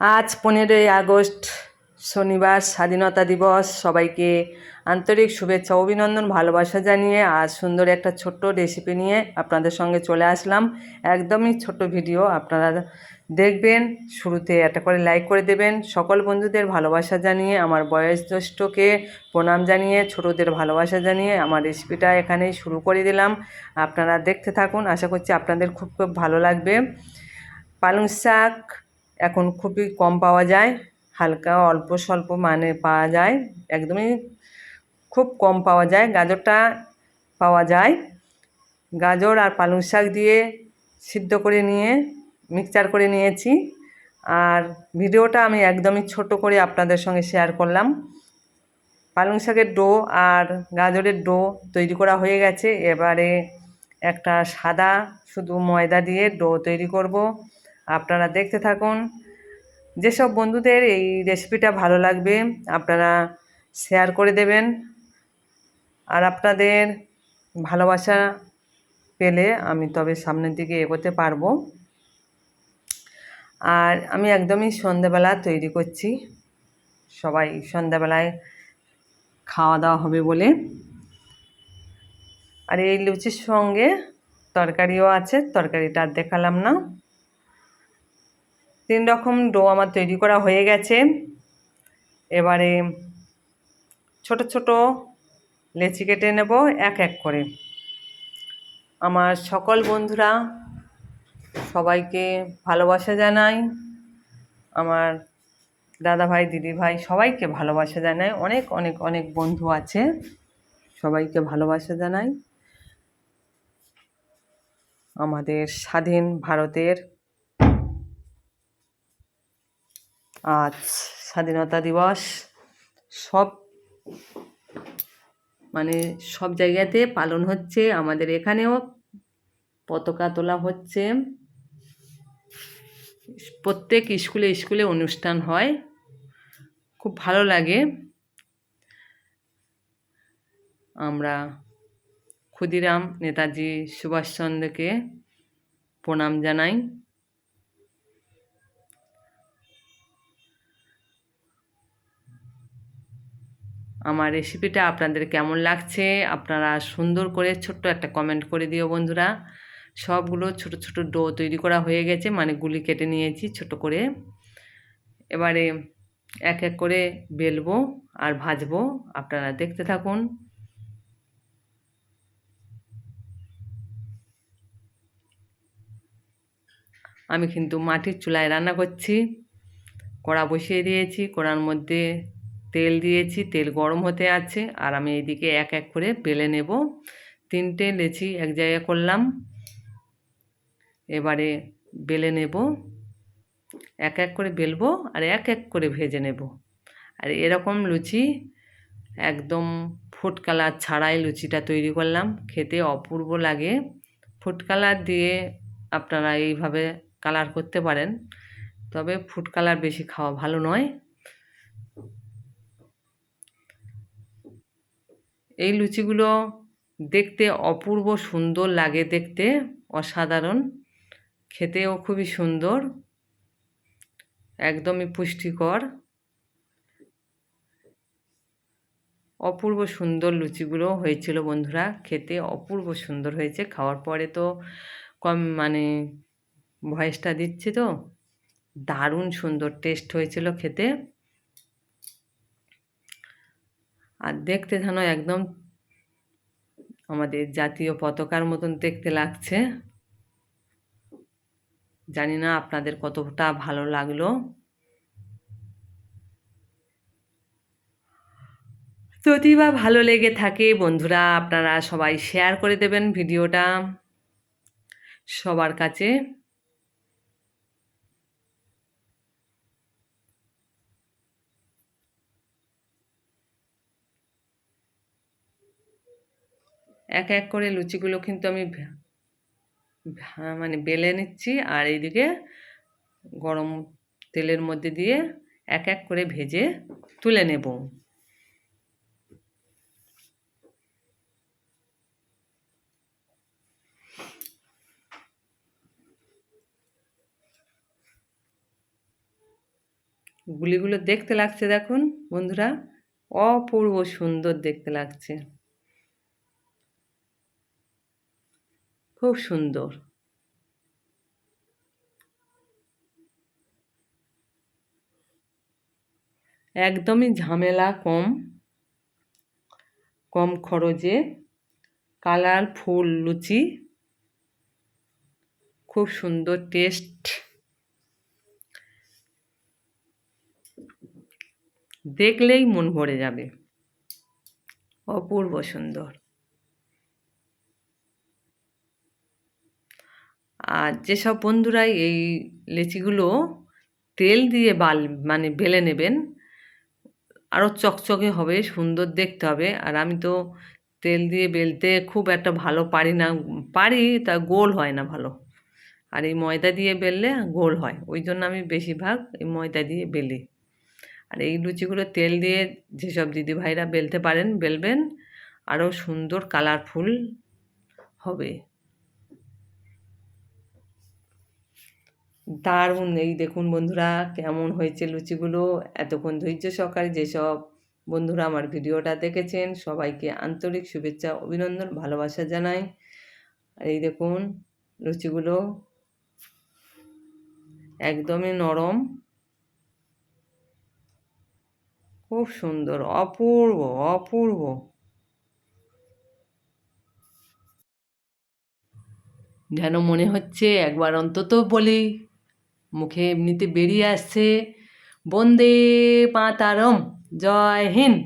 আজ 15ই আগস্ট, শনিবার, স্বাধীনতা দিবস। সবাইকে আন্তরিক শুভেচ্ছা, অভিনন্দন, ভালোবাসা জানিয়ে আজ সুন্দর একটা ছোট্ট রেসিপি নিয়ে আপনাদের সঙ্গে চলে আসলাম। একদমই ছোট্ট ভিডিও, আপনারা দেখবেন। শুরুতে একটা করে লাইক করে দেবেন। সকল বন্ধুদের ভালোবাসা জানিয়ে, আমার বয়োজ্যেষ্ঠকে প্রণাম জানিয়ে, ছোটদের ভালোবাসা জানিয়ে আমার রেসিপিটা এখানেই শুরু করে দিলাম। আপনারা দেখতে থাকুন, আশা করছি আপনাদের খুব খুব ভালো লাগবে। পালং শাক এখন খুবই কম পাওয়া যায়, হালকা অল্প স্বল্প মানে পাওয়া যায়, একদমই খুব কম পাওয়া যায়। গাজরটা পাওয়া যায়। গাজর আর পালং শাক দিয়ে সিদ্ধ করে নিয়ে মিক্সচার করে নিয়েছি। আর ভিডিওটা আমি একদমই ছোট করে আপনাদের সঙ্গে শেয়ার করলাম। পালং শাকের ডো আর গাজরের ডো তৈরি করা হয়ে গেছে। এবারে একটা সাদা শুধু ময়দা দিয়ে ডো তৈরি করব। আপনারা দেখতে থাকুন। যেসব বন্ধুদের এই রেসিপিটা ভালো লাগবে আপনারা শেয়ার করে দেবেন। আর আপনাদের ভালোবাসা পেলে আমি তবে সামনের দিকে এগোতে পারবো। আর আমি একদমই সন্ধ্যাবেলা তৈরি করছি, সবাই সন্ধ্যাবেলায় খাওয়া দাওয়া হবে বলে। আর এই লুচির সঙ্গে তরকারিও আছে, তরকারিটা আর দেখালাম না। 3 রকম ডো আমার তৈরি করা হয়ে গেছে। এবারে ছোট ছোট লেচি কেটে নেব এক এক করে। আমার সকল বন্ধুরা সবাইকে ভালোবাসা জানাই। আমার দাদা ভাই, দিদি ভাই সবাইকে ভালোবাসা জানাই। অনেক অনেক অনেক বন্ধু আছে, সবাইকে ভালোবাসা জানাই। আমাদের স্বাধীন ভারতের আজ স্বাধীনতা দিবস। সব মানে সব জায়গাতে পালন হচ্ছে, আমাদের এখানেও পতাকা তোলা হচ্ছে। প্রত্যেক স্কুলে স্কুলে অনুষ্ঠান হয়, খুব ভালো লাগে। আমরা ক্ষুদিরাম নেতাজি সুভাষচন্দ্রকে প্রণাম জানাই। আমার রেসিপিটা আপনাদের কেমন লাগছে আপনারা সুন্দর করে ছোট্ট একটা কমেন্ট করে দিও বন্ধুরা। সবগুলো ছোট ছোট ডো তৈরি করা হয়ে গেছে, মানে গুলি কেটে নিয়েছি ছোট করে। এবারে এক এক করে বেলবো আর ভাজবো, আপনারা দেখতে থাকুন। আমি কিন্তু মাটির চুলায় রান্না করছি। কড়া বসিয়ে দিয়েছি, কড়ার মধ্যে তেল দিয়েছি, তেল গরম হতে আছে। আর আমি এইদিকে এক এক করে বেলে নেব। 3টে লেচি এক জায়গায় করলাম, এবারে বেলে নেব। এক এক করে বেলবো আর এক এক করে ভেজে নেব। আর এরকম লুচি একদম ফুড কালার ছাড়াই লুচিটা তৈরি করলাম, খেতে অপূর্ব লাগে। ফুড কালার দিয়ে আপনারা এইভাবে কালার করতে পারেন, তবে ফুড কালার বেশি খাওয়া ভালো নয়। এই লুচিগুলো দেখতে অপূর্ব সুন্দর লাগে, দেখতে অসাধারণ, খেতেও খুবই সুন্দর, একদমই পুষ্টিকর। অপূর্ব সুন্দর লুচিগুলো হয়েছিল বন্ধুরা, খেতে অপূর্ব সুন্দর হয়েছে। খাওয়ার পরে তো কম মানে ভয়েসটা দিচ্ছি তো, দারুণ সুন্দর টেস্ট হয়েছিল খেতে। আর দেখতে যেন একদম আমাদের জাতীয় পতাকার মতন দেখতে লাগছে। জানি না আপনাদের কতটা ভালো লাগলো। যদি বা ভালো লেগে থাকে বন্ধুরা আপনারা সবাই শেয়ার করে দেবেন ভিডিওটা সবার কাছে। এক এক করে লুচিগুলো কিন্তু আমি মানে বেলে নিচ্ছি, আর এইদিকে গরম তেলের মধ্যে দিয়ে এক এক করে ভেজে তুলে নেব। গুলিগুলো দেখতে লাগছে দেখুন বন্ধুরা, অপূর্ব সুন্দর দেখতে লাগছে, খুব সুন্দর। একদমই ঝামেলা কম, কম খরচে কালারফুল লুচি, খুব সুন্দর টেস্ট, দেখলেই মন ভরে যাবে, অপূর্ব সুন্দর। আর যেসব বন্ধুরা এই লেচিগুলো তেল দিয়ে মানে বেলে নেবেন, আরও চকচকে হবে, সুন্দর দেখতে হবে। আর আমি তো তেল দিয়ে বেলতে খুব একটা ভালো পারি না, পারি তা গোল হয় না ভালো। আর এই ময়দা দিয়ে বেললে গোল হয়, ওই জন্য আমি বেশিরভাগ এই ময়দা দিয়ে বেলি। আর এই লুচিগুলো তেল দিয়ে যেসব দিদিভাইরা বেলতে পারেন বেলবেন, আরও সুন্দর কালারফুল হবে, দারুণ। এই দেখুন বন্ধুরা কেমন হয়েছে লুচিগুলো। এতক্ষণ ধৈর্য সহকারে যেসব বন্ধুরা আমার ভিডিওটা দেখেছেন সবাইকে আন্তরিক শুভেচ্ছা, অভিনন্দন, ভালোবাসা জানাই। আর এই দেখুন লুচিগুলো একদমই নরম, খুব সুন্দর, অপূর্ব অপূর্ব। যেন মনে হচ্ছে একবার অন্তত বলি, মুখে এমনিতে বেরিয়ে আসছে, বন্দে মাতারম, জয় হিন্দ।